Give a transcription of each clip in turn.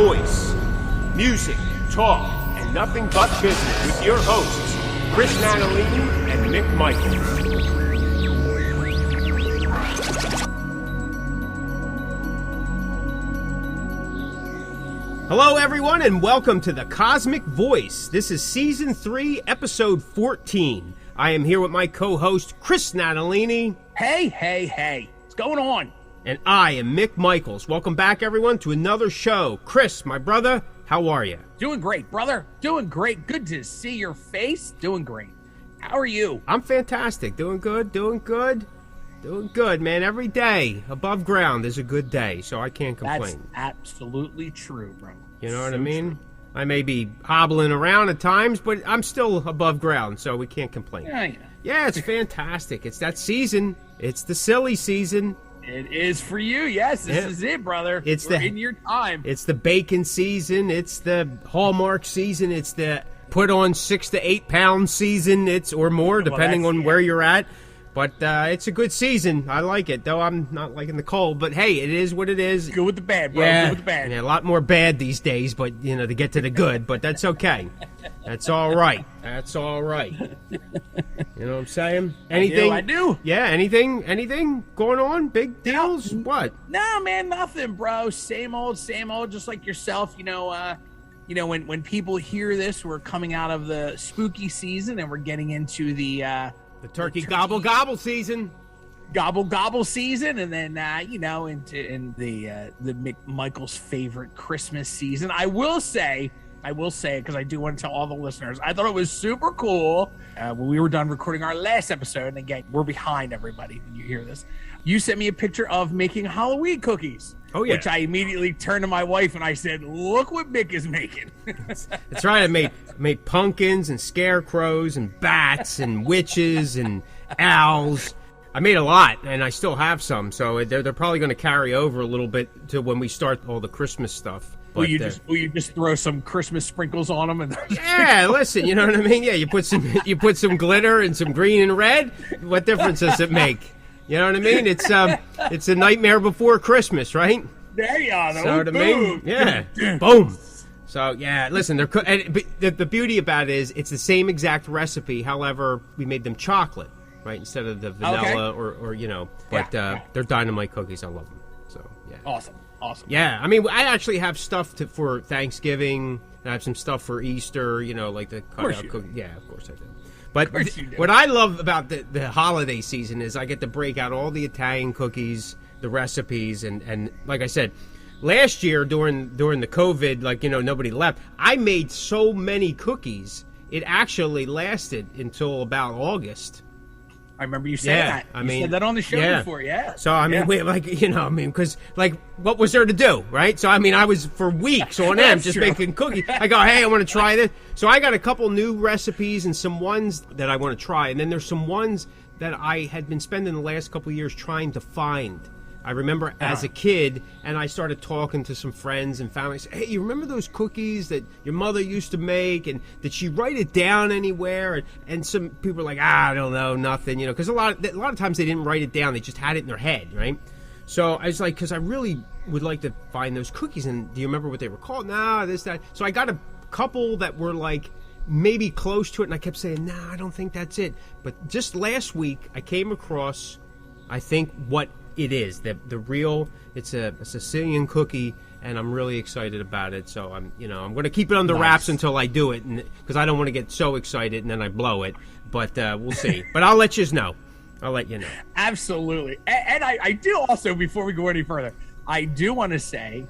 voice. Music, talk, and nothing but business with your hosts, Chris Nanolini and Mick Michaels. Hello, everyone, and welcome to the Cosmick Voice. This is Season 3, Episode 14. I am here with my co-host, Chris Nanolini. Hey. What's going on? And I am Mick Michaels. Welcome back, everyone, to another show. Chris, my brother, how are you? Doing great, brother. Doing great. Good to see your face. Doing great. How are you? I'm fantastic. Doing good, man. Every day above ground is a good day, so I can't complain. That's absolutely true, bro. You know what I mean? True. I may be hobbling around at times, but I'm still above ground, so we can't complain. Yeah, it's fantastic. It's that season. It's the silly season. It is for you. Yes, this is it, brother. We're in your time. It's the bacon season. It's the Hallmark season. It's the put on 6 to 8 pound season. It's or more, depending on where you're at. But it's a good season. I like it, though I'm not liking the cold. But hey, it is what it is. Good with the bad, bro. Yeah, good with the bad. Yeah, a lot more bad these days, but to get to the good. But that's okay. That's all right. That's all right. You know what I'm saying? Anything? I do. Yeah. Anything going on? Big deals? What? No, man, nothing, bro. Same old. Just like yourself. When people hear this, we're coming out of the spooky season and we're getting into the turkey gobble season. Gobble season, and then in the Mick Michaels' favorite Christmas season. I will say because I do want to tell all the listeners, I thought it was super cool when we were done recording our last episode. And again, we're behind everybody when you hear this. You sent me a picture of making Halloween cookies. Oh yeah. Which I immediately turned to my wife and I said, "Look what Mick is making." That's right. I made pumpkins and scarecrows and bats and witches and owls. I made a lot, and I still have some. So they're probably going to carry over a little bit to when we start all the Christmas stuff. Will you just throw some Christmas sprinkles on them? Yeah, listen, you know what I mean? Yeah, you put some glitter and some green and red. What difference does it make? You know what I mean? It's a nightmare before Christmas, right? There you are. So to me, yeah, boom. So yeah, listen, the beauty about it is it's the same exact recipe. However, we made them chocolate, right, instead of the vanilla or But they're dynamite cookies. I love them. So yeah, awesome. Yeah, I mean, I actually have stuff for Thanksgiving. And I have some stuff for Easter. Like the cutout cookies. Yeah, of course I do. But what I love about the holiday season is I get to break out all the Italian cookies, the recipes, and like I said, last year during the COVID, nobody left, I made so many cookies, it actually lasted until about August. I remember you saying that. You said that on the show before, yeah. So, because, what was there to do, right? So, I was for weeks on end just making cookies. I go, hey, I want to try this. So, I got a couple new recipes and some ones that I want to try. And then there's some ones that I had been spending the last couple of years trying to find. I remember as a kid, and I started talking to some friends and family. I said, hey, you remember those cookies that your mother used to make? And did she write it down anywhere? And some people were like, I don't know, nothing, because a lot of times they didn't write it down. They just had it in their head, right? So I was like, because I really would like to find those cookies. And do you remember what they were called? Nah, this, that. So I got a couple that were maybe close to it. And I kept saying, nah, I don't think that's it. But just last week, I came across, I think, what it is the real. It's a Sicilian cookie, and I'm really excited about it. So I'm going to keep it under wraps until I do it, because I don't want to get so excited and then I blow it. But we'll see. But I'll let you know. Absolutely. And I do also, before we go any further, I do want to say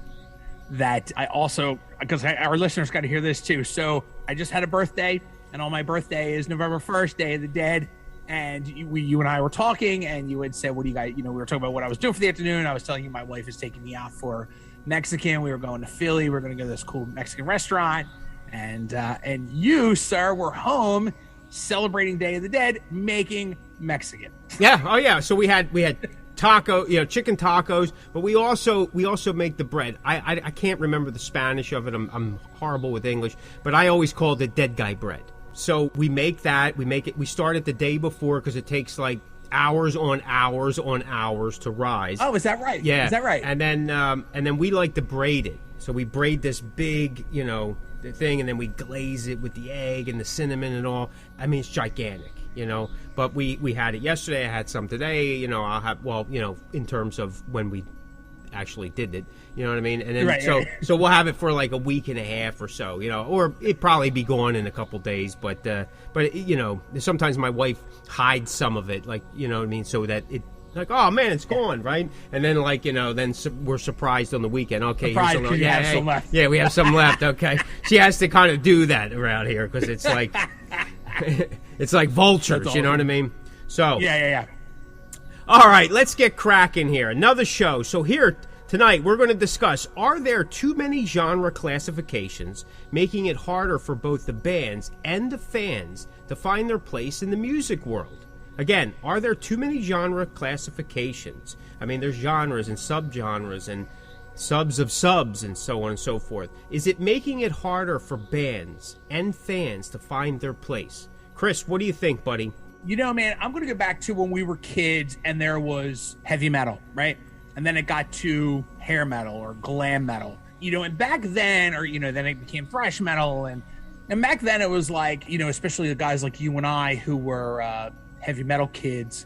that I also, because our listeners got to hear this too. So I just had a birthday, and on my birthday is November 1st, Day of the Dead. And you and I were talking, and you had said, what do you guys, we were talking about what I was doing for the afternoon. I was telling you my wife is taking me out for Mexican. We were going to Philly. We were going to go to this cool Mexican restaurant. And you, sir, were home celebrating Day of the Dead, making Mexican. Yeah. Oh, yeah. So we had taco, chicken tacos, but we also make the bread. I can't remember the Spanish of it. I'm horrible with English, but I always called it dead guy bread. So we make that. We start it the day before because it takes hours on hours to rise. Oh, is that right? Yeah. Is that right? And then we like to braid it. So we braid this big, the thing, and then we glaze it with the egg and the cinnamon and all. I mean, it's gigantic, But we had it yesterday. I had some today. I'll have, in terms of when we actually did it, you know what I mean? And then so we'll have it for like a week and a half or so, or it probably be gone in a couple days. But sometimes my wife hides some of it, like, you know what I mean, so that it. Like, oh man, it's gone, right? And then, like, then we're surprised on the weekend. Okay, surprised because you have some left. Yeah, we have some left. Okay, she has to kind of do that around here because it's like, it's like vultures. Awesome. You know what I mean? So yeah. All right, let's get cracking here. Another show. So here tonight we're going to discuss: are there too many genre classifications, making it harder for both the bands and the fans to find their place in the music world? Again, are there too many genre classifications? I mean, there's genres and subgenres and subs of subs and so on and so forth. Is it making it harder for bands and fans to find their place? Chris, what do you think, buddy? Man, I'm going to go back to when we were kids and there was heavy metal, right? And then it got to hair metal or glam metal. And back then, or, then it became thrash metal. And back then it was like, especially the guys like you and I who were... heavy metal kids,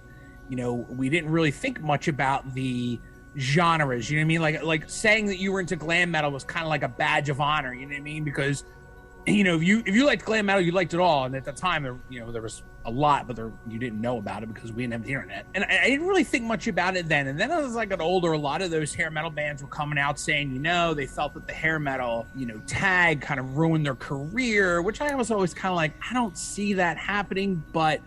we didn't really think much about the genres, you know what I mean? Like saying that you were into glam metal was kind of like a badge of honor, you know what I mean? Because, if you liked glam metal, you liked it all. And at the time, there was a lot, but you didn't know about it because we didn't have the internet. And I didn't really think much about it then. And then as I got older, a lot of those hair metal bands were coming out saying, they felt that the hair metal, tag kind of ruined their career, which I was always kind of like, I don't see that happening, but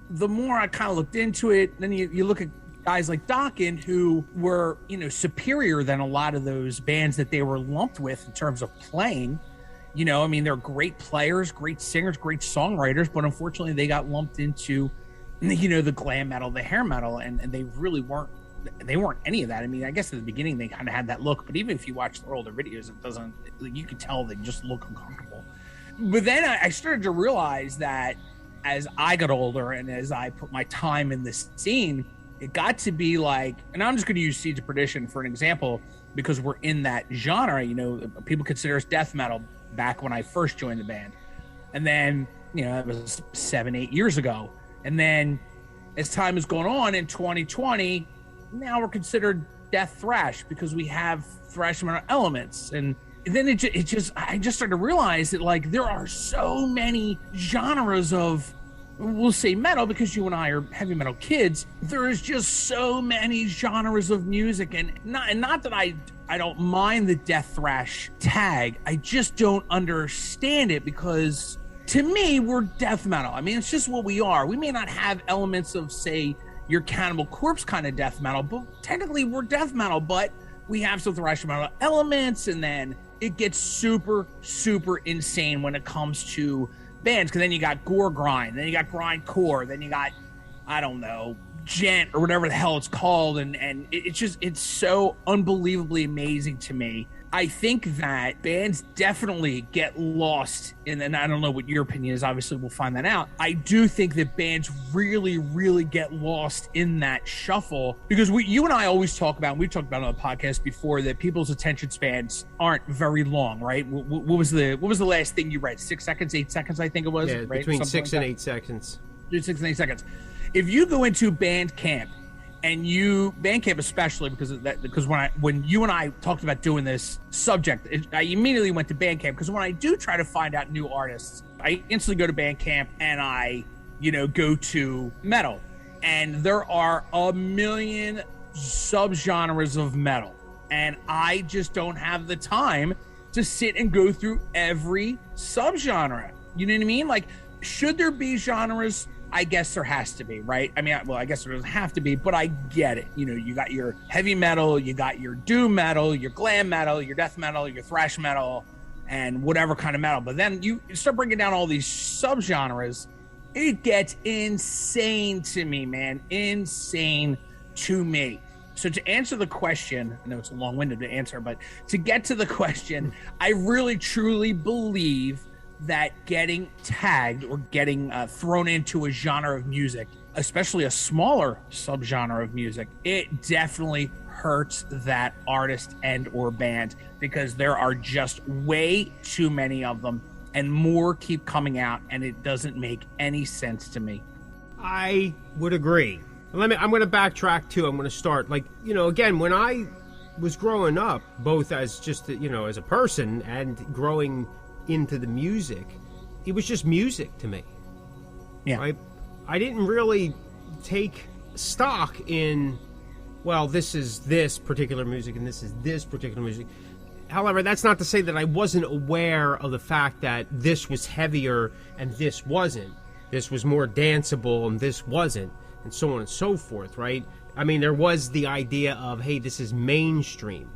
the more I kind of looked into it, then you look at guys like Dokken who were, superior than a lot of those bands that they were lumped with in terms of playing. They're great players, great singers, great songwriters, but unfortunately they got lumped into, the glam metal, the hair metal, and they really weren't any of that. I mean, I guess at the beginning they kind of had that look, but even if you watch their older videos, you can tell they just look uncomfortable. But then I started to realize that as I got older and as I put my time in this scene, it got to be like, and I'm just going to use Seeds of Perdition for an example because we're in that genre. People consider us death metal back when I first joined the band. And then, it was 7-8 years ago. And then as time has gone on in 2020, now we're considered death thrash because we have thrash metal elements. And then I just started to realize that like there are so many genres of, we'll say metal because you and I are heavy metal kids. There is just so many genres of music, and not that I don't mind the death thrash tag. I just don't understand it because to me we're death metal. I mean, it's just what we are. We may not have elements of, say, your Cannibal Corpse kind of death metal, but technically we're death metal. But we have some thrash metal elements, and then it gets super, super insane when it comes to bands, because then you got gore grind, then you got grindcore, then you got, I don't know, gent or whatever the hell it's called, and it's so unbelievably amazing to me. I think that bands definitely get lost in, and I don't know what your opinion is, obviously we'll find that out. I do think that bands really, really get lost in that shuffle because you and I always talk about, and we've talked about on the podcast before, that people's attention spans aren't very long, right? What was the last thing you read? 6 seconds, 8 seconds, I think it was. Yeah, right? between Something 6 like and that. 8 seconds. 6 and 8 seconds. If you go into Bandcamp, and Bandcamp especially, because when you and I talked about doing this subject, I immediately went to Bandcamp, because when I do try to find out new artists, I instantly go to Bandcamp and I, go to metal, and there are a million subgenres of metal, and I just don't have the time to sit and go through every subgenre. You know what I mean? Like, should there be genres? I guess there has to be, right? I mean, I guess there doesn't have to be, but I get it. You got your heavy metal, you got your doom metal, your glam metal, your death metal, your thrash metal, and whatever kind of metal. But then you start breaking down all these subgenres, it gets insane to me, man. Insane to me. So to answer the question, I know it's a long-winded to answer, but to get to the question, I really, truly believe that getting tagged or getting thrown into a genre of music, especially a smaller subgenre of music, it definitely hurts that artist and or band, because there are just way too many of them, and more keep coming out, and it doesn't make any sense to me. I would agree. I'm going to backtrack too. I'm going to start, like, again, when I was growing up, both as just, as a person and growing into the music, it was just music to me. Yeah. Right? I didn't really take stock in, well, this is this particular music and this is this particular music. However, that's not to say that I wasn't aware of the fact that this was heavier and this wasn't. This was more danceable and this wasn't, and so on and so forth, right? I mean, there was the idea of, hey, this is mainstream.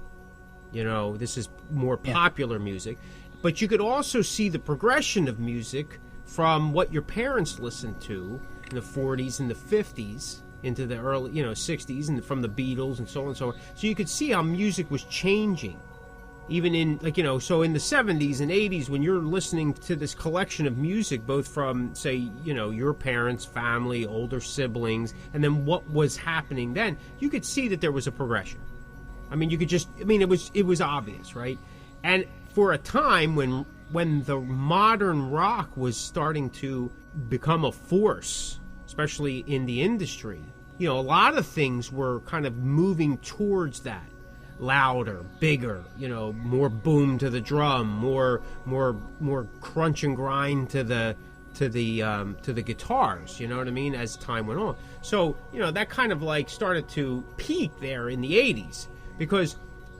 This is more popular music. But you could also see the progression of music from what your parents listened to in the 40s and the 50s into the early, 60s, and from the Beatles and so on and so on. So you could see how music was changing. Even in, so in the 70s and 80s, when you're listening to this collection of music, both from, say, your parents, family, older siblings, and then what was happening then, you could see that there was a progression. I mean, it was obvious, right? And for a time when the modern rock was starting to become a force, especially in the industry, a lot of things were kind of moving towards that. Louder, bigger, more boom to the drum, more crunch and grind to the guitars, you know what I mean, as time went on. So, that kind of like started to peak there in the 80s, because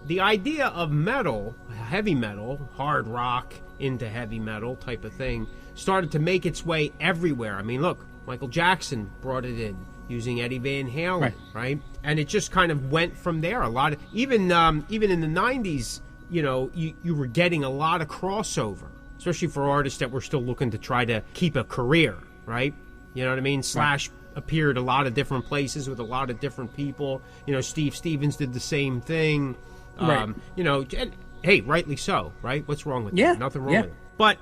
the idea of metal, heavy metal, hard rock into heavy metal type of thing, started to make its way everywhere. I mean, look, Michael Jackson brought it in, using Eddie Van Halen, right? And it just kind of went from there. A lot of even in the 90s, you were getting a lot of crossover, especially for artists that were still looking to try to keep a career, right? You know what I mean? Slash appeared a lot of different places with a lot of different people. Steve Stevens did the same thing. Right. And, hey, rightly so, right? What's wrong with that? Nothing wrong with it. But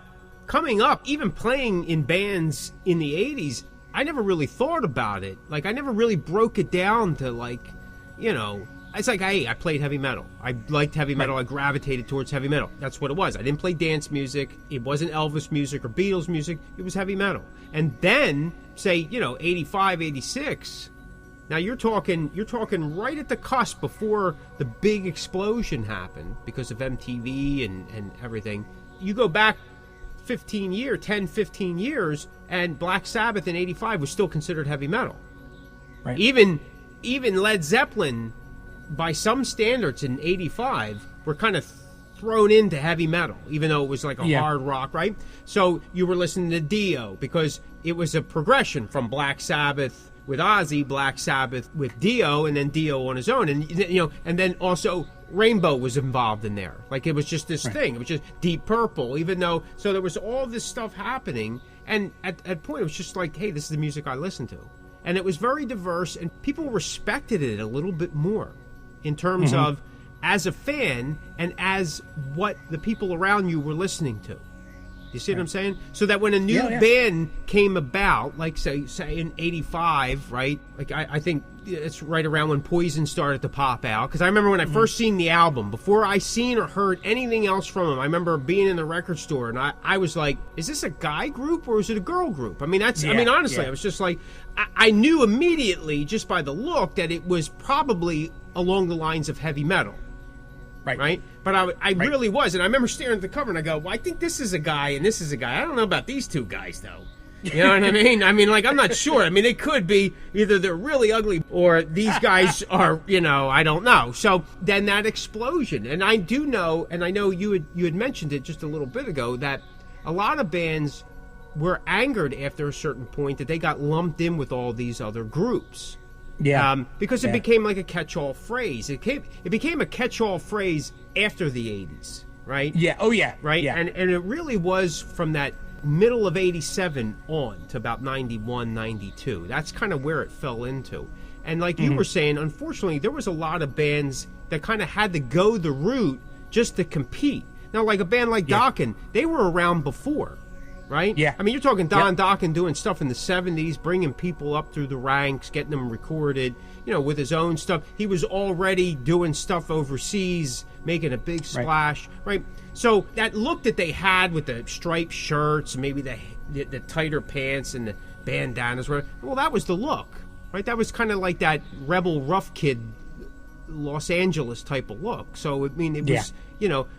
coming up, even playing in bands in the 80s, I never really thought about it. Like, I never really broke it down to, like, it's like, hey, I played heavy metal. I liked heavy metal. I gravitated towards heavy metal. That's what it was. I didn't play dance music. It wasn't Elvis music or Beatles music. It was heavy metal. And then, say, 85, 86, now you're talking right at the cusp before the big explosion happened because of MTV and everything. You go back 10, 15 years, and Black Sabbath in 85 was still considered heavy metal. Right. Even Led Zeppelin, by some standards in 85, were kind of thrown into heavy metal, even though it was like a hard rock, right? So you were listening to Dio because it was a progression from Black Sabbath with Ozzy, Black Sabbath with Dio, and then Dio on his own. And, and then also Rainbow was involved in there. Like, it was just this thing. It was just Deep Purple, even though... So there was all this stuff happening, and at a point it was just like, hey, this is the music I listen to. And it was very diverse, and people respected it a little bit more in terms of as a fan and as what the people around you were listening to. You see what I'm saying? So that when a new band came about, like say in 85, right? Like I think it's right around when Poison started to pop out. Because I remember when I first seen the album, before I seen or heard anything else from them, I remember being in the record store and I was like, is this a guy group or is it a girl group? I mean, honestly, I was just like, I knew immediately just by the look that it was probably along the lines of heavy metal. Right? But I really was. And I remember staring at the cover and I go, well, I think this is a guy and this is a guy. I don't know about these two guys, though. You know what I mean? I mean, like, I'm not sure. I mean, they could be either they're really ugly or these guys are, I don't know. So then that explosion. And I do know, and I know you had mentioned it just a little bit ago, that a lot of bands were angered after a certain point that they got lumped in with all these other groups. Yeah. Because it became like a catch-all phrase. It became a catch-all phrase after the 80s, right? Yeah. Oh, yeah. Right? Yeah. And it really was from that middle of 87 on to about 91, 92. That's kind of where it fell into. And like you were saying, unfortunately, there was a lot of bands that kind of had to go the route just to compete. Now, like a band like Dokken, they were around before. right? Yeah. I mean, you're talking Don Dokken doing stuff in the 70s, bringing people up through the ranks, getting them recorded, with his own stuff. He was already doing stuff overseas, making a big splash, right? So that look that they had with the striped shirts, maybe the tighter pants and the bandanas, well, that was the look, right? That was kind of like that rebel rough kid Los Angeles type of look. So, I mean, it was,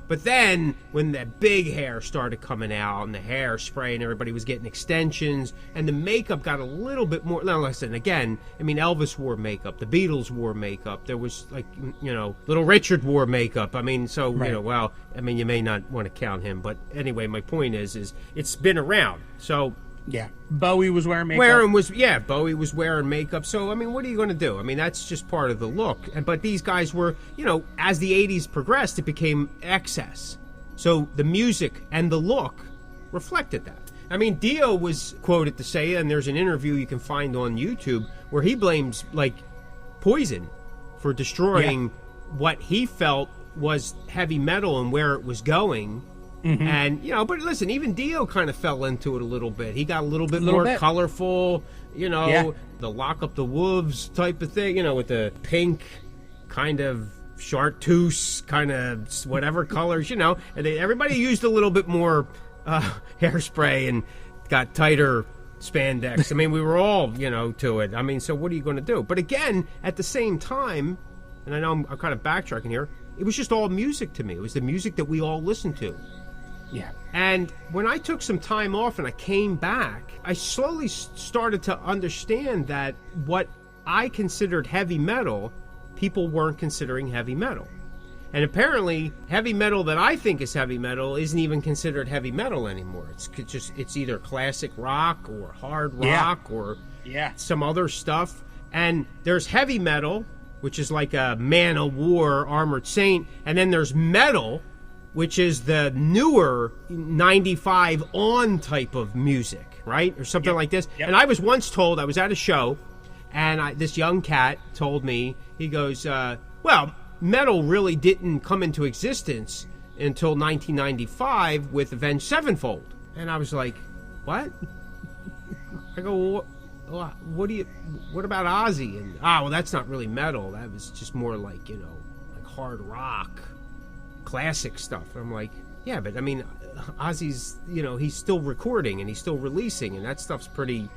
but then when that big hair started coming out and the hairspray and everybody was getting extensions and the makeup got a little bit more, now listen, again, I mean, Elvis wore makeup, the Beatles wore makeup, there was like, Little Richard wore makeup. I mean, so, well, I mean, you may not want to count him, but anyway, my point is it's been around. So, yeah, Bowie was wearing makeup. Bowie was wearing makeup. So, I mean, what are you going to do? I mean, that's just part of the look. But these guys were, as the 80s progressed, it became excess. So the music and the look reflected that. I mean, Dio was quoted to say, and there's an interview you can find on YouTube, where he blames, like, Poison for destroying what he felt was heavy metal and where it was going. Mm-hmm. And, but listen, even Dio kind of fell into it a little bit. He got a little bit more colorful, the Lock Up the Wolves type of thing, with the pink kind of chartreuse kind of whatever colors, and everybody used a little bit more hairspray and got tighter spandex. I mean, we were all, to it. I mean, so what are you going to do? But again, at the same time, and I know I'm kind of backtracking here, it was just all music to me. It was the music that we all listened to. Yeah. And when I took some time off and I came back, I slowly started to understand that what I considered heavy metal, people weren't considering heavy metal. And apparently, heavy metal that I think is heavy metal isn't even considered heavy metal anymore. It's either classic rock or hard rock or some other stuff. And there's heavy metal, which is like a Man of War, Armored Saint, and then there's metal, which is the newer 95 on type of music, right? Or something like this. Yep. And I was once told, I was at a show, and this young cat told me, he goes, well, metal really didn't come into existence until 1995 with Avenged Sevenfold. And I was like, what? I go, what about Ozzy? And, well, that's not really metal. That was just more like, like hard rock. Classic stuff. And I'm like, yeah, but I mean, Ozzy's, he's still recording and he's still releasing, and that stuff's pretty,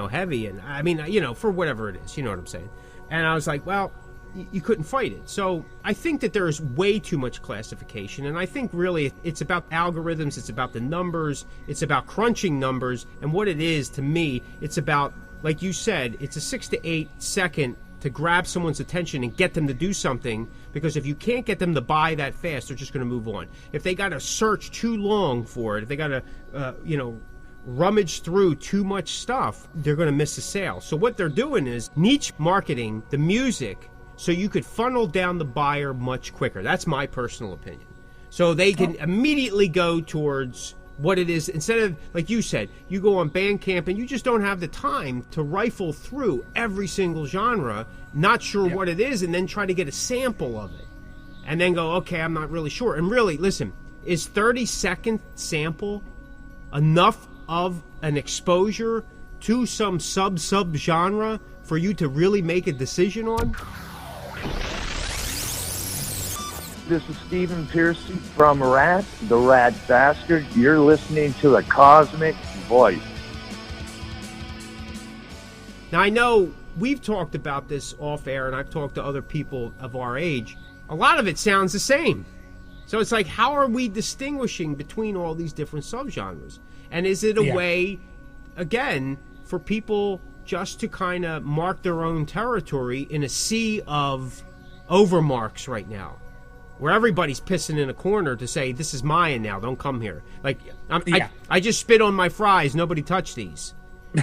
heavy. And I mean, for whatever it is, you know what I'm saying? And I was like, well, you couldn't fight it. So I think that there is way too much classification, and I think really it's about algorithms, it's about the numbers, it's about crunching numbers, and what it is to me, it's about, like you said, it's a 6 to 8 second to grab someone's attention and get them to do something, because if you can't get them to buy that fast, they're just going to move on. If they got to search too long for it, if they got to, rummage through too much stuff, they're going to miss a sale. So what they're doing is niche marketing the music so you could funnel down the buyer much quicker. That's my personal opinion. So they can immediately go towards what it is, instead of, like you said, you go on Bandcamp and you just don't have the time to rifle through every single genre, not sure what it is, and then try to get a sample of it. And then go, okay, I'm not really sure. And really, listen, is 30-second sample enough of an exposure to some sub-genre for you to really make a decision on? This is Stephen Piercy from Rat, the Rat Bastard. You're listening to the Cosmic Voice. Now, I know we've talked about this off air, and I've talked to other people of our age. A lot of it sounds the same. So it's like, how are we distinguishing between all these different subgenres? And is it a way, again, for people just to kind of mark their own territory in a sea of overmarks right now, where everybody's pissing in a corner to say, this is mine now, don't come here. Like, I just spit on my fries, nobody touch these,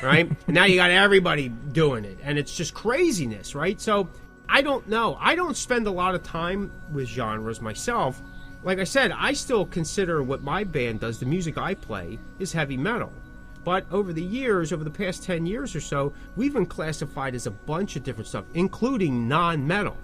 right? And now you got everybody doing it, and it's just craziness, right? So, I don't know. I don't spend a lot of time with genres myself. Like I said, I still consider what my band does, the music I play, is heavy metal. But over the years, over the past 10 years or so, we've been classified as a bunch of different stuff, including non-metal.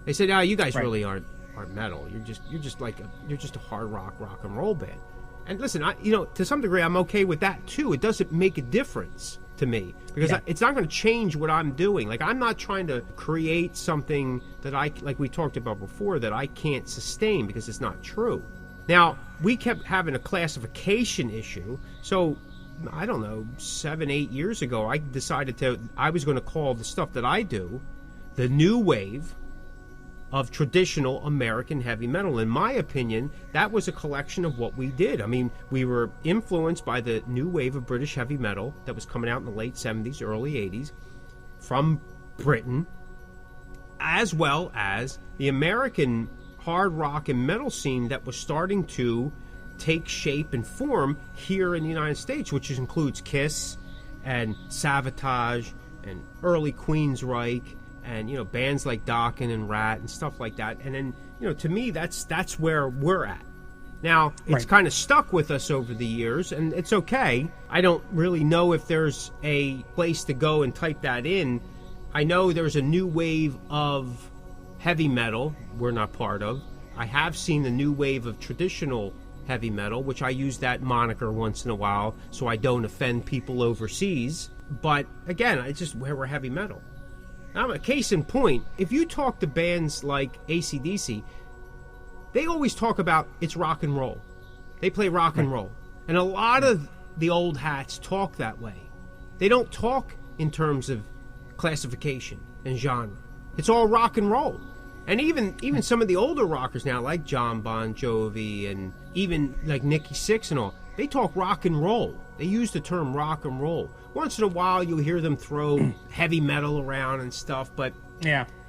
They said, you guys really aren't metal. You're just a hard rock and roll band. And listen, to some degree, I'm okay with that too. It doesn't make a difference to me because it's not going to change what I'm doing. Like, I'm not trying to create something that like we talked about before, that I can't sustain because it's not true. Now, we kept having a classification issue. So, I don't know, 7-8 years ago, I decided I was going to call the stuff that I do the new wave of traditional American heavy metal. In my opinion, that was a collection of what we did. I mean, we were influenced by the new wave of British heavy metal that was coming out in the late 70s, early 80s from Britain, as well as the American hard rock and metal scene that was starting to take shape and form here in the United States, which includes Kiss and Savatage and early Queensryche and bands like Dokken and Rat and stuff like that. And then to me, that's where we're at now. It's kind of stuck with us over the years, and it's okay. I don't really know if there's a place to go and type that in. I know there's a new wave of heavy metal we're not part of. I have seen the new wave of traditional heavy metal, which I use that moniker once in a while so I don't offend people overseas. But again, it's just where we're heavy metal. Now, a case in point, if you talk to bands like AC/DC, they always talk about it's rock and roll. They play rock and roll. And a lot of the old hats talk that way. They don't talk in terms of classification and genre. It's all rock and roll. And even some of the older rockers now, like John Bon Jovi and even like Nikki Sixx and all, they talk rock and roll. They use the term rock and roll. Once in a while, you'll hear them throw heavy metal around and stuff. But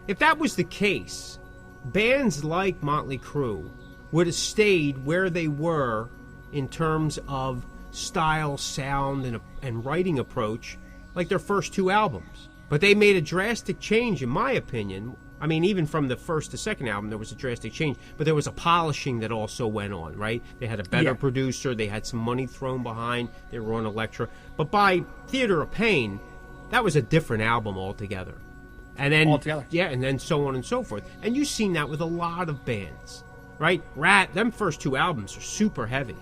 if that was the case, bands like Motley Crue would have stayed where they were in terms of style, sound, and writing approach, like their first two albums. But they made a drastic change, in my opinion. I mean, even from the first to second album, there was a drastic change. But there was a polishing that also went on, right? They had a better producer. They had some money thrown behind. They were on Elektra. But by Theater of Pain, that was a different album altogether. And then, and then so on and so forth. And you've seen that with a lot of bands, right? Rat, them first two albums are super heavy.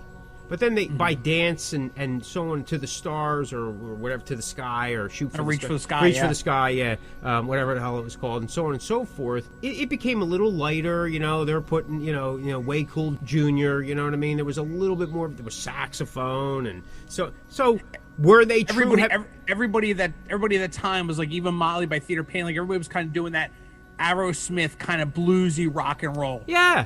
But then they by Dance and so on to the Stars or whatever, to the Sky or Shoot for Reach the for the Sky. Reach for the Sky, whatever the hell it was called, and so on and so forth. It became a little lighter, They were putting, Way Cool Jr., you know what I mean? There was a little bit more. There was saxophone, and so were they true? Everybody at that time was like, even Motley by Theater of Pain, like everybody was kind of doing that Aerosmith kind of bluesy rock and roll. Yeah,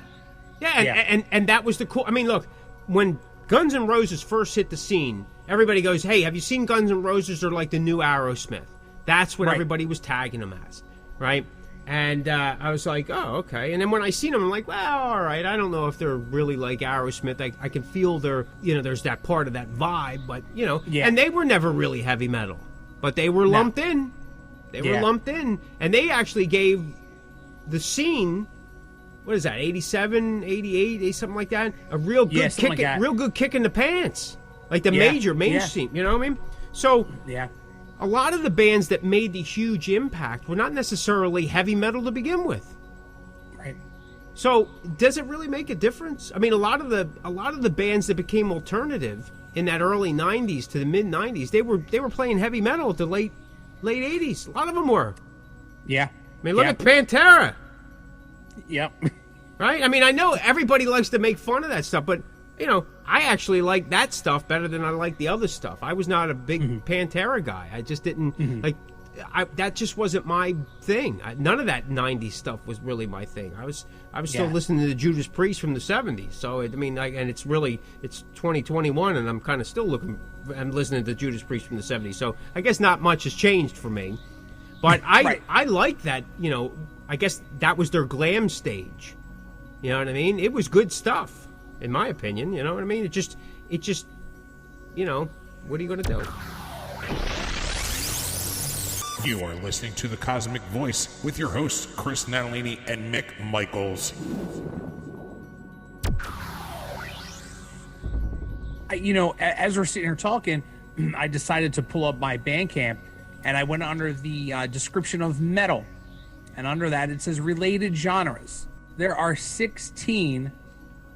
and that was the cool. I mean, look, when Guns N' Roses first hit the scene, everybody goes, hey, have you seen Guns N' Roses? They're like the new Aerosmith. That's what everybody was tagging them as, right? And I was like, oh, okay. And then when I seen them, I'm like, well, all right. I don't know if they're really like Aerosmith. I can feel there's that part of that vibe, but, And they were never really heavy metal, but they were lumped in. They were lumped in. And they actually gave the scene, what is that, 87, 88, something like that? A real good kick, real good kick in the pants. Like the mainstream, you know what I mean? So a lot of the bands that made the huge impact were not necessarily heavy metal to begin with. Right. So does it really make a difference? I mean, a lot of the bands that became alternative in that early 90s to the mid 90s, they were playing heavy metal at the late 80s. A lot of them were. Yeah. I mean, look at Pantera. Yep. Right? I mean, I know everybody likes to make fun of that stuff, but, I actually like that stuff better than I like the other stuff. I was not a big Pantera guy. I just didn't, that just wasn't my thing. None of that 90s stuff was really my thing. I was still listening to the Judas Priest from the 70s. So, and it's 2021, and I'm kind of still I'm listening to Judas Priest from the 70s. So, I guess not much has changed for me. But I like that, I guess that was their glam stage. You know what I mean? It was good stuff, in my opinion. You know what I mean? It just, what are you going to do? You are listening to The Cosmic Voice with your hosts, Chris Natalini and Mick Michaels. As we're sitting here talking, I decided to pull up my Bandcamp, and I went under the description of metal. And under that, it says related genres. There are 16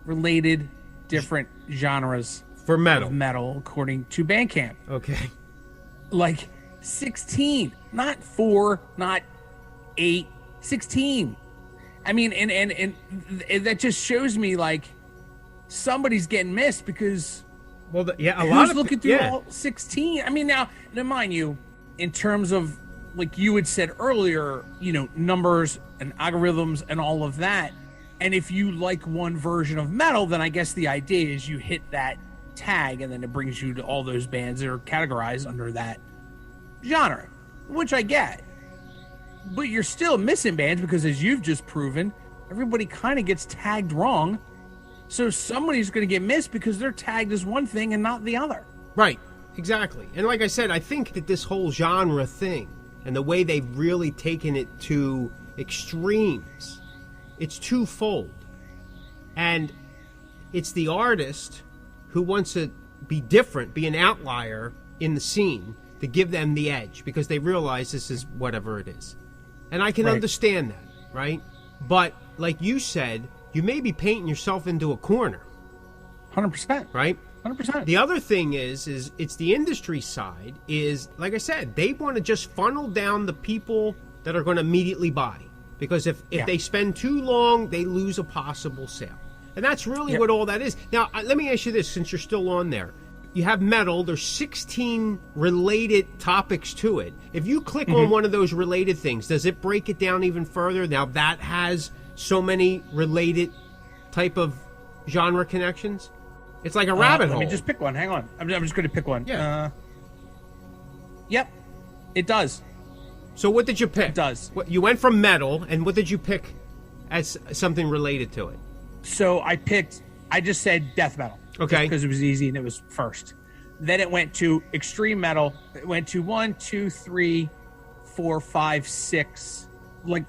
related different genres For metal. of metal according to Bandcamp. Okay. Like 16, not 4, not 8, 16. I mean, and that just shows me like somebody's getting missed because Well, a who's lot of looking through all 16? I mean, now mind you, in terms of like you had said earlier, you know, numbers and algorithms and all of that. And if you like one version of metal, then I guess the idea is you hit that tag and then it brings you to all those bands that are categorized under that genre, which I get. But you're still missing bands because, as you've just proven, everybody kind of gets tagged wrong. So somebody's going to get missed because they're tagged as one thing and not the other. Right, exactly. And like I said, I think that this whole genre thing and the way they've really taken it to extremes, it's twofold. And it's the artist who wants to be different, be an outlier in the scene, to give them the edge because they realize this is whatever it is. And I can understand that, right? But like you said, you may be painting yourself into a corner. 100%. Right? 100%. The other thing is it's the industry side is, like I said, they want to just funnel down the people that are going to immediately buy. Because if they spend too long, they lose a possible sale. And that's really what all that is. Now, let me ask you this, since you're still on there. You have metal, there's 16 related topics to it. If you click on one of those related things, does it break it down even further? Now that has so many related type of genre connections? It's like a rabbit hole. Let me just pick one. Hang on. I'm just going to pick one. Yeah. Yep. It does. So what did you pick? It does. You went from metal, and what did you pick as something related to it? So I just said death metal. Okay. Because it was easy and it was first. Then it went to extreme metal. It went to 1, 2, 3, 4, 5, 6. Like,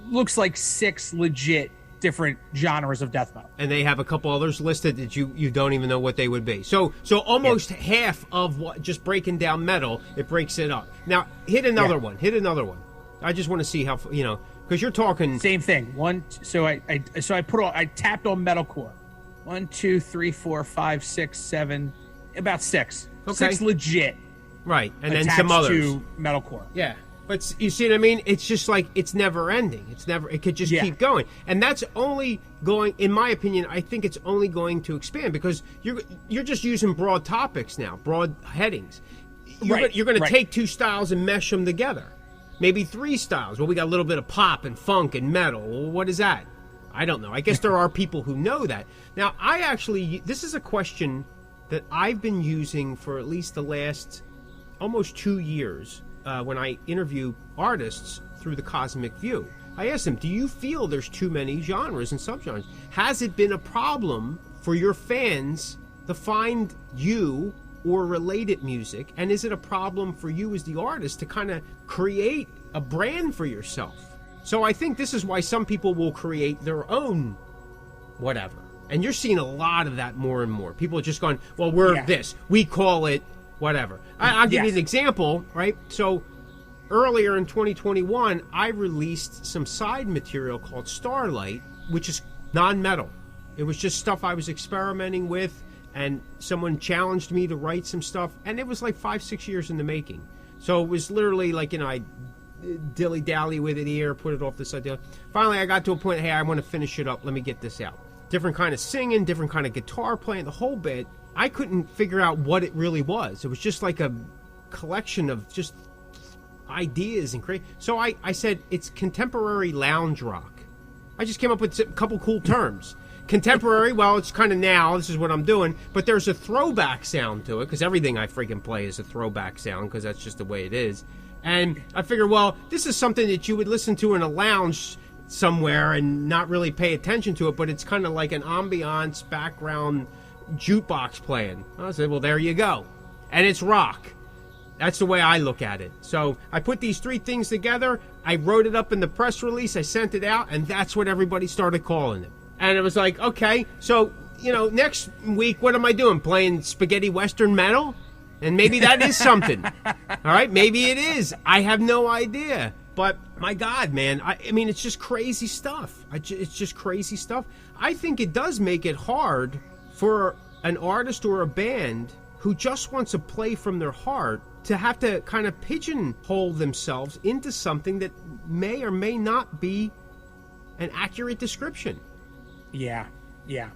looks like 6 legit different genres of death metal. And they have a couple others listed that you don't even know what they would be. So almost half of what, just breaking down metal, it breaks it up. Now, hit another one. Hit another one. I just want to see how, because you're talking... Same thing. I tapped on metalcore. 1, 2, 3, 4, 5, 6, 7, about 6. Okay. 6 legit. Right, and then some others. To metalcore. Yeah, but you see what I mean? It's just like, it's never ending. It could just keep going. And that's only going, in my opinion, I think it's only going to expand because you're just using broad topics now, broad headings. You're going to take 2 styles and mesh them together. Maybe 3 styles. Well, we got a little bit of pop and funk and metal. Well, what is that? I don't know. I guess there are people who know that. Now, this is a question that I've been using for at least the last almost 2 years when I interview artists through the Cosmic View. I asked them, do you feel there's too many genres and subgenres? Has it been a problem for your fans to find you or related music? And is it a problem for you as the artist to kind of create a brand for yourself? So I think this is why some people will create their own whatever. And you're seeing a lot of that more and more. People are just going, well, we're this. We call it whatever. I'll give you an example, right? So earlier in 2021, I released some side material called Starlight, which is non-metal. It was just stuff I was experimenting with, and someone challenged me to write some stuff, and it was like 5-6 years in the making. So it was literally like, I dilly-dally with it here, put it off the side. Finally, I got to a point, hey, I want to finish it up. Let me get this out. Different kind of singing, different kind of guitar playing, the whole bit. I couldn't figure out what it really was. It was just like a collection of just ideas and create. So I said, it's contemporary lounge rock. I just came up with a couple cool terms. Contemporary, well, it's kind of now, this is what I'm doing, but there's a throwback sound to it, because everything I freaking play is a throwback sound, because that's just the way it is. And I figured, well, this is something that you would listen to in a lounge somewhere and not really pay attention to it, but it's kind of like an ambiance background jukebox playing. I said, well, there you go. And it's rock. That's the way I look at it. So I put these 3 things together. I wrote it up in the press release. I sent it out, and that's what everybody started calling it. And it was like, okay, so, next week, what am I doing? Playing spaghetti western metal? And maybe that is something. All right, maybe it is. I have no idea. But my God, man, I mean, it's just crazy stuff. It's just crazy stuff. I think it does make it hard for an artist or a band who just wants to play from their heart to have to kind of pigeonhole themselves into something that may or may not be an accurate description. Yeah,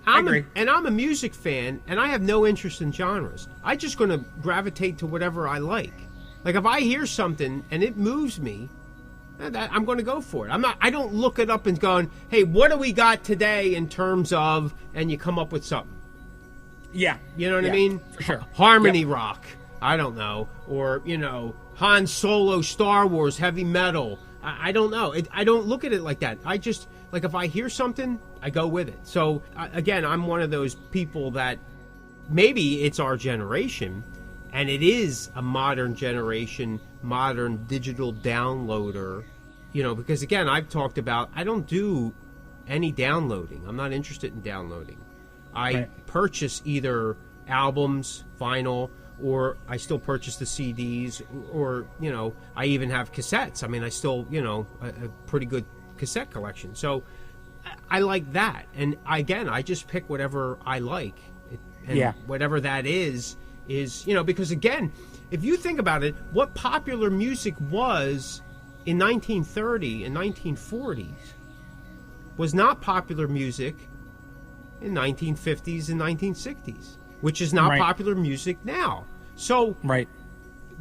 I agree. I'm a music fan, and I have no interest in genres. I'm just going to gravitate to whatever I like. Like if I hear something and it moves me, I'm going to go for it. I don't look it up and going, hey, what do we got today in terms of, and you come up with something. Yeah. You know what I mean? For sure. Harmony rock. I don't know. Or, Han Solo, Star Wars, heavy metal. I don't know. I don't look at it like that. I just, like, if I hear something, I go with it. So, again, I'm one of those people that maybe it's our generation, and it is a modern generation, modern digital downloader, because, again, I've talked about, I don't do any downloading. I'm not interested in downloading. I purchase either albums, vinyl, or I still purchase the CDs, or, I even have cassettes. I mean, I still, a pretty good cassette collection. So I like that. And again, I just pick whatever I like. And whatever that is, because again, if you think about it, what popular music was in 1930 and 1940s was not popular music in 1950s and 1960s, which is not popular music now. So,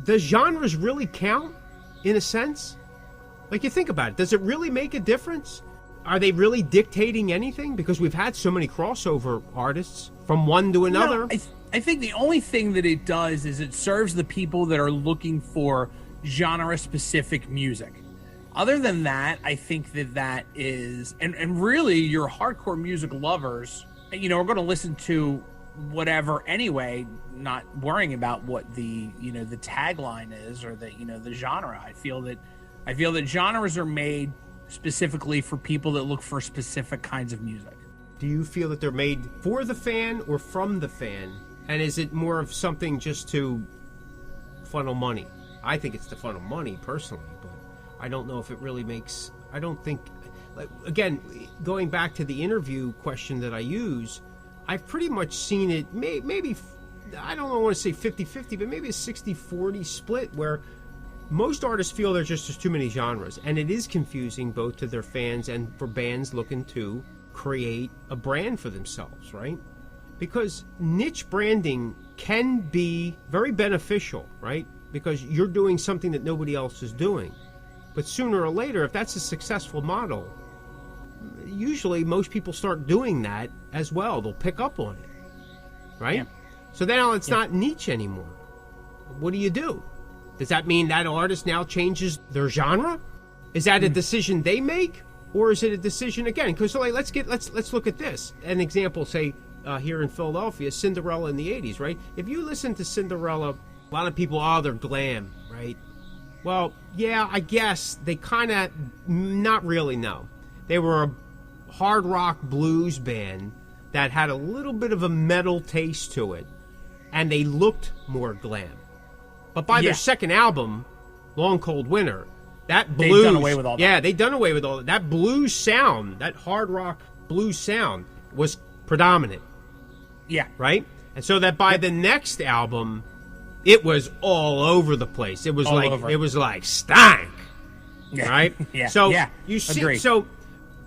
does genres really count in a sense? Like, you think about it, does it really make a difference? Are they really dictating anything? Because we've had so many crossover artists from one to another. I think the only thing that it does is it serves the people that are looking for genre-specific music. Other than that, I think that is, and really your hardcore music lovers, are going to listen to whatever anyway, not worrying about what the tagline is or the genre. I feel that genres are made specifically for people that look for specific kinds of music. Do you feel that they're made for the fan or from the fan? And is it more of something just to funnel money? I think it's to funnel money personally, but I don't know if it really makes, I don't think, again, going back to the interview question that I use, I've pretty much seen it, maybe, I don't want to say 50-50, but maybe a 60-40 split where most artists feel there's just too many genres. And it is confusing both to their fans and for bands looking to create a brand for themselves, right? Because niche branding can be very beneficial, right? Because you're doing something that nobody else is doing. But sooner or later, if that's a successful model, usually most people start doing that as well. They'll pick up on it, right? Yeah. So now it's not niche anymore. What do? Does that mean that artist now changes their genre? Is that a decision they make, or is it a decision again? Because let's look at this. An example, say here in Philadelphia, Cinderella in the '80s, right? If you listen to Cinderella, a lot of people, they're glam, right? Well, yeah, I guess they kind of, not really, no. They were a hard rock blues band that had a little bit of a metal taste to it, and they looked more glam. But by their second album, Long Cold Winter, that blues... They've done away with all that. Yeah, they've done away with all that. That blues sound, that hard rock blues sound was predominant. Yeah. Right? And so that by the next album, it was all over the place. It was it was like stank. Yeah. Right? Yeah. So you see, agreed.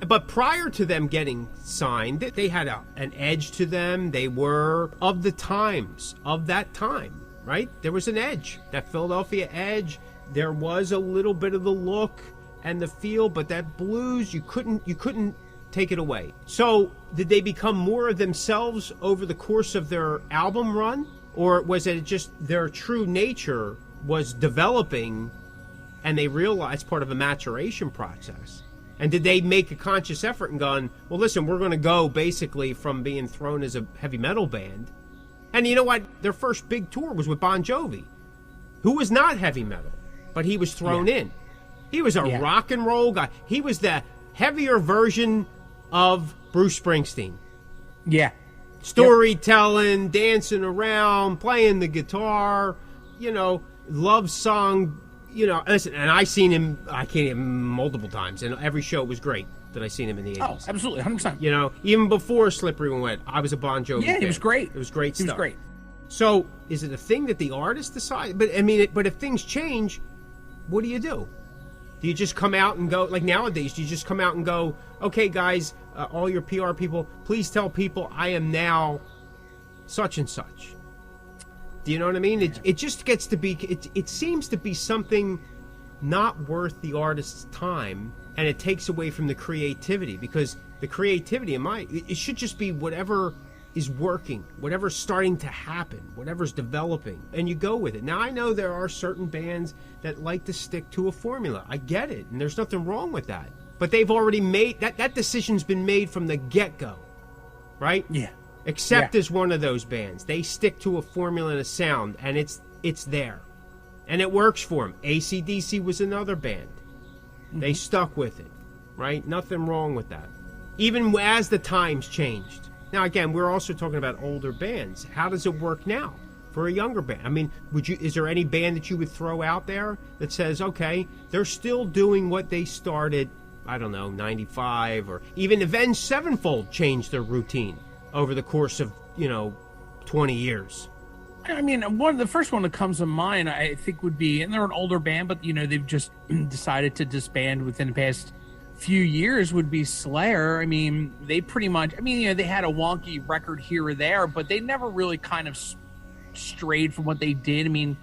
But prior to them getting signed, they had an edge to them. They were of the times, of that time, right? There was an edge, that Philadelphia edge. There was a little bit of the look and the feel, but that blues, you couldn't take it away. So did they become more of themselves over the course of their album run? Or was it just their true nature was developing and they realized part of a maturation process? And did they make a conscious effort and gone, well, listen, we're going to go basically from being thrown as a heavy metal band. And you know what? Their first big tour was with Bon Jovi, who was not heavy metal, but he was thrown in. He was a rock and roll guy. He was the heavier version of Bruce Springsteen. Yeah. Storytelling, dancing around, playing the guitar, love song. Listen, and I seen him multiple times, and every show was great. that I seen him in the 80s. Oh, absolutely, 100%. You know, even before Slippery When Wet, I was a Bon Jovi fan. He was great. It was great stuff. He was great. So, is it a thing that the artist decides? But I mean, but if things change, what do you do? Do you just come out and go, like nowadays, do you just come out and go, okay, guys, all your PR people, please tell people I am now such and such. Do you know what I mean? It just gets to be, it seems to be something not worth the artist's time, and it takes away from the creativity, because the creativity it should just be whatever is working, whatever's starting to happen, whatever's developing, and you go with it. Now, I know there are certain bands that like to stick to a formula. I get it, and there's nothing wrong with that. But they've already made, that decision's been made from the get-go, right? Yeah. Accept is one of those bands. They stick to a formula and a sound, and it's there. And it works for them. AC/DC was another band. They stuck with it, right? Nothing wrong with that. Even as the times changed. Now, again, we're also talking about older bands. How does it work now for a younger band? I mean, is there any band that you would throw out there that says, okay, they're still doing what they started, I don't know, 95, or even Avenged Sevenfold changed their routine over the course of, 20 years. I mean, the first one that comes to mind, I think, would be, and they're an older band, but they've just decided to disband within the past few years, would be Slayer. I mean, they pretty much, they had a wonky record here or there, but they never really kind of strayed from what they did. I mean,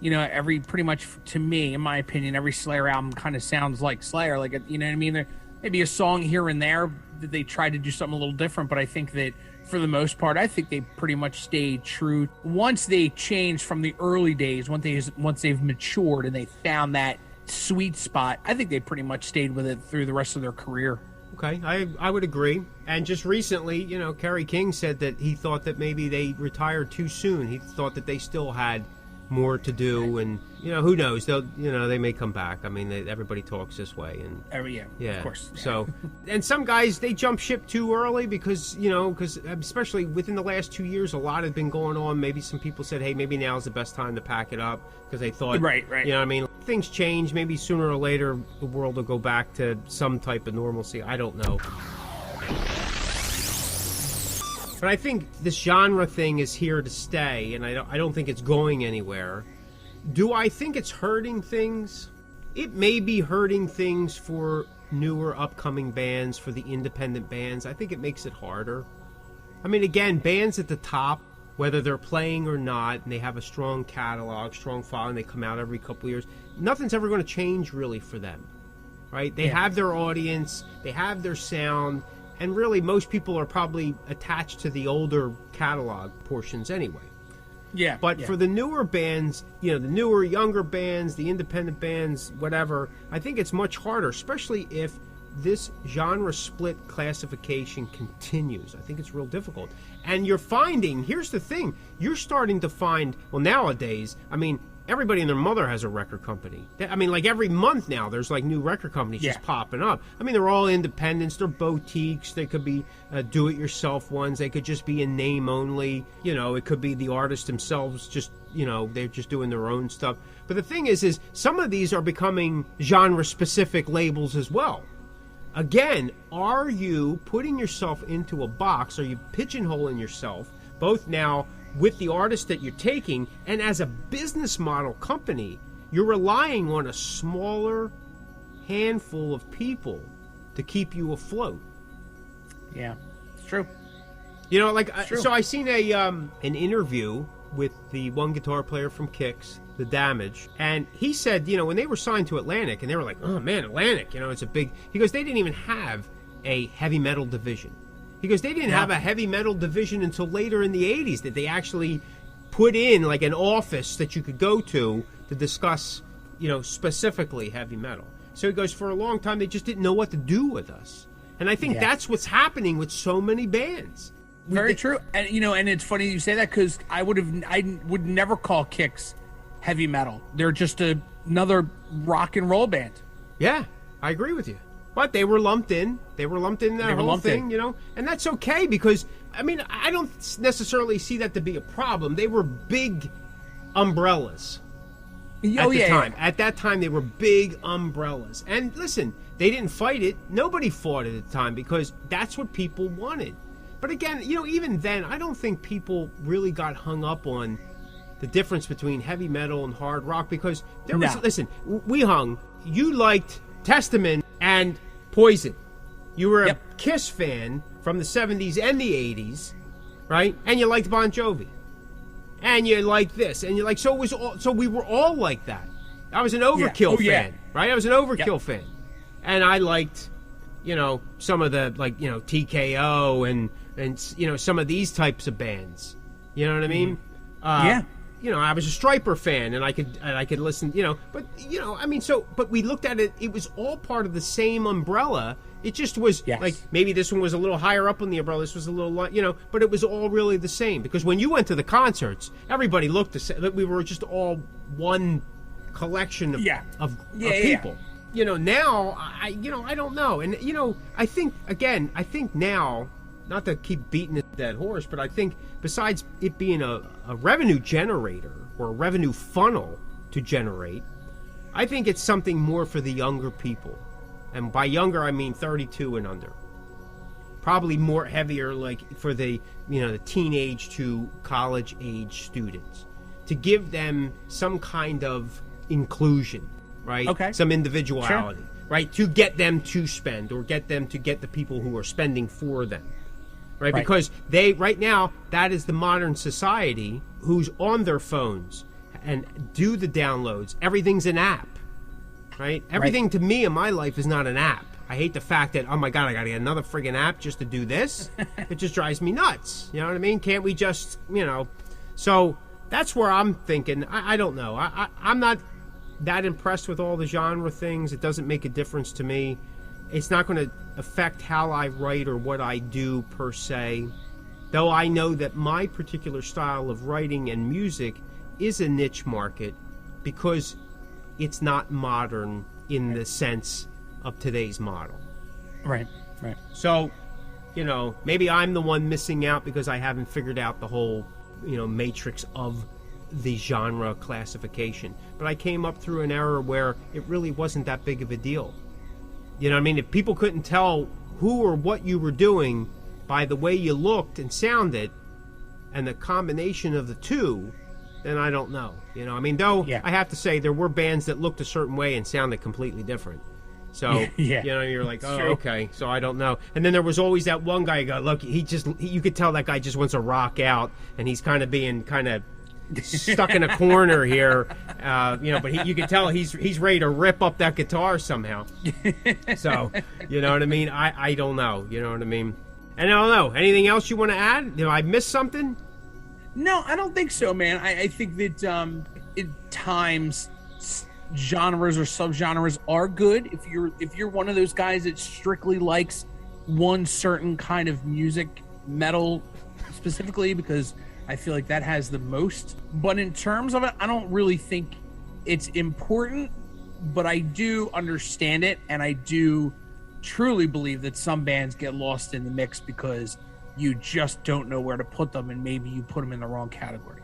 pretty much, to me, in my opinion, every Slayer album kind of sounds like Slayer. Like, you know what I mean? There maybe a song here and there that they tried to do something a little different, but I think that for the most part, I think they pretty much stayed true. Once they changed from the early days, once they've matured and they found that sweet spot, I think they pretty much stayed with it through the rest of their career. Okay, I would agree. And just recently, Kerry King said that he thought that maybe they retired too soon. He thought that they still had more to do, and who knows? They may come back. I mean, everybody talks this way, and of course. So, and some guys, they jump ship too early because especially within the last 2 years, a lot had been going on. Maybe some people said, hey, maybe now's the best time to pack it up, because they thought, right. You know what I mean? Things change. Maybe sooner or later, the world will go back to some type of normalcy. I don't know. But I think this genre thing is here to stay, and I don't think it's going anywhere. Do I think it's hurting things? It may be hurting things for newer upcoming bands, for the independent bands. I think it makes it harder. I mean, again, bands at the top, whether they're playing or not, and they have a strong catalog, strong following, they come out every couple of years, nothing's ever going to change really for them, right? They have their audience, they have their sound, and really, most people are probably attached to the older catalog portions anyway. Yeah. But for the newer bands, the newer, younger bands, the independent bands, whatever, I think it's much harder, especially if this genre split classification continues. I think it's real difficult. And you're finding, here's the thing, you're starting to find, well, nowadays, everybody and their mother has a record company. Like every month now, there's like new record companies just popping up. They're all independents. They're boutiques. They could be do-it-yourself ones. They could just be in name only. It could be the artist themselves just, they're just doing their own stuff. But the thing is some of these are becoming genre-specific labels as well. Again, are you putting yourself into a box? Are you pigeonholing yourself, both now with the artist that you're taking, and as a business model company, you're relying on a smaller handful of people to keep you afloat? Yeah, it's true. So I seen an interview with the one guitar player from Kix, The Damage, and he said, when they were signed to Atlantic, and they were like, oh man, Atlantic, it's a big, he goes, they didn't even have a heavy metal division. He goes, they didn't have a heavy metal division until later in the 80s, that they actually put in like an office that you could go to discuss, specifically heavy metal. So he goes, for a long time, they just didn't know what to do with us. And I think that's what's happening with so many bands. Very true. And, and it's funny you say that, because I would never call Kix heavy metal. They're just another rock and roll band. Yeah, I agree with you. But they were lumped in. They were lumped in that whole thing, And that's okay, because, I don't necessarily see that to be a problem. They were big umbrellas. Oh, the yeah, time. yeah. At that time, they were big umbrellas. And listen, they didn't fight it. Nobody fought it at the time because that's what people wanted. But again, even then, I don't think people really got hung up on the difference between heavy metal and hard rock because there was, listen, you liked Testament and Poison. You were a Kiss fan from the 70s and the 80s, right? And you liked Bon Jovi. And you liked this. And you like, so we were all like that. I was an Overkill fan, right? I was an Overkill fan. And I liked, some of the, TKO and some of these types of bands. You know what I mean? I was a Striper fan, and I could listen, but we looked at it. It was all part of the same umbrella. It just was like maybe this one was a little higher up on the umbrella. This was a little, but it was all really the same because when you went to the concerts, everybody looked the same. We were just all one collection of people. Now I don't know, and I think now. Not to keep beating a dead horse, but I think besides it being a revenue generator or a revenue funnel to generate, I think it's something more for the younger people. And by younger, I mean 32 and under. Probably more heavier like for the, the teenage to college age students. To give them some kind of inclusion, right? Okay. Some individuality, right? To get them to spend or get them to get the people who are spending for them. Right? Because right now, that is the modern society who's on their phones and do the downloads. Everything's an app, right? Everything to me in my life is not an app. I hate the fact that, oh my God, I got to get another friggin' app just to do this. It just drives me nuts. You know what I mean? Can't we just, So that's where I'm thinking. I don't know. I'm not that impressed with all the genre things. It doesn't make a difference to me. It's not going to affect how I write or what I do per se, though I know that my particular style of writing and music is a niche market because it's not modern in the sense of today's model. Right. So, maybe I'm the one missing out because I haven't figured out the whole, matrix of the genre classification. But I came up through an era where it really wasn't that big of a deal. You know what I mean? If people couldn't tell who or what you were doing by the way you looked and sounded and the combination of the two, then I don't know. I have to say there were bands that looked a certain way and sounded completely different. So, you're like, oh, okay, so I don't know. And then there was always that one guy, look, you could tell that guy just wants to rock out and he's kind of being stuck in a corner here, but you can tell he's ready to rip up that guitar somehow. So, you know what I mean? I don't know. You know what I mean? And I don't know. Anything else you want to add? Did I miss something? No, I don't think so, man. I think that at times genres or subgenres are good. If you're one of those guys that strictly likes one certain kind of music, metal specifically, because I feel like that has the most. But in terms of it, I don't really think it's important, but I do understand it, and I do truly believe that some bands get lost in the mix because you just don't know where to put them, and maybe you put them in the wrong category.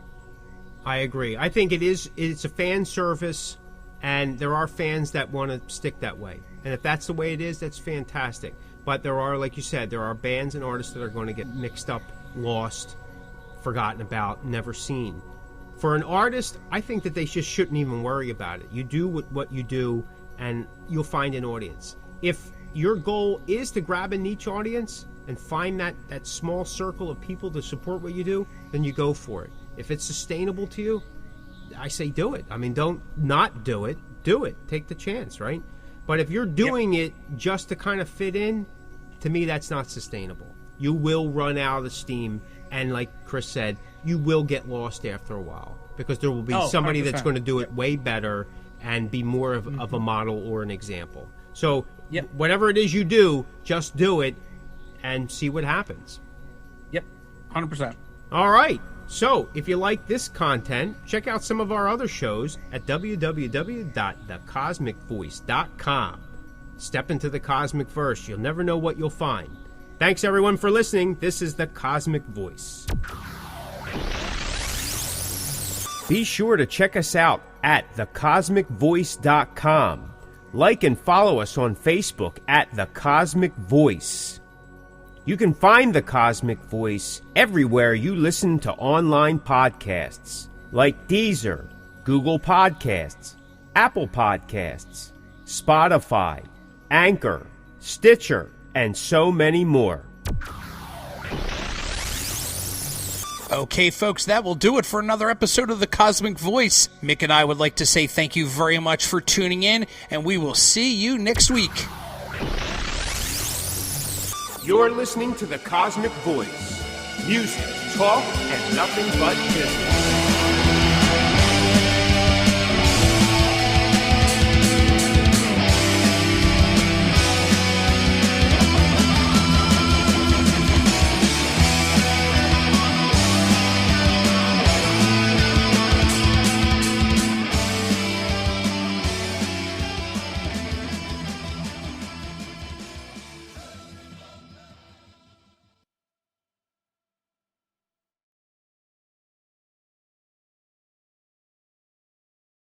I agree. I think it's a fan service, and there are fans that want to stick that way. And if that's the way it is, that's fantastic. But there are, like you said, there are bands and artists that are going to get mixed up, lost, forgotten about, never seen. For an artist, I think that they just shouldn't even worry about it. You do what you do, and you'll find an audience. If your goal is to grab a niche audience and find that small circle of people to support what you do, then you go for it. If it's sustainable to you, I say do it. I mean, don't not do it. Do it. Take the chance, right? But if you're doing it just to kind of fit in, to me, that's not sustainable. You will run out of steam. And like Chris said, you will get lost after a while because there will be somebody 100%. That's going to do it way better and be more of a model or an example. So whatever it is you do, just do it and see what happens. Yep, 100%. All right. So if you like this content, check out some of our other shows at www.thecosmickvoice.com. Step into the Cosmickverse. You'll never know what you'll find. Thanks, everyone, for listening. This is the Cosmick Voice. Be sure to check us out at thecosmickvoice.com. Like and follow us on Facebook at The Cosmic Voice. You can find The Cosmic Voice everywhere you listen to online podcasts, like Deezer, Google Podcasts, Apple Podcasts, Spotify, Anchor, Stitcher, and so many more. Okay, folks, that will do it for another episode of The Cosmic Voice. Mick and I would like to say thank you very much for tuning in, and we will see you next week. You're listening to The Cosmic Voice. Music, talk, and nothing but business.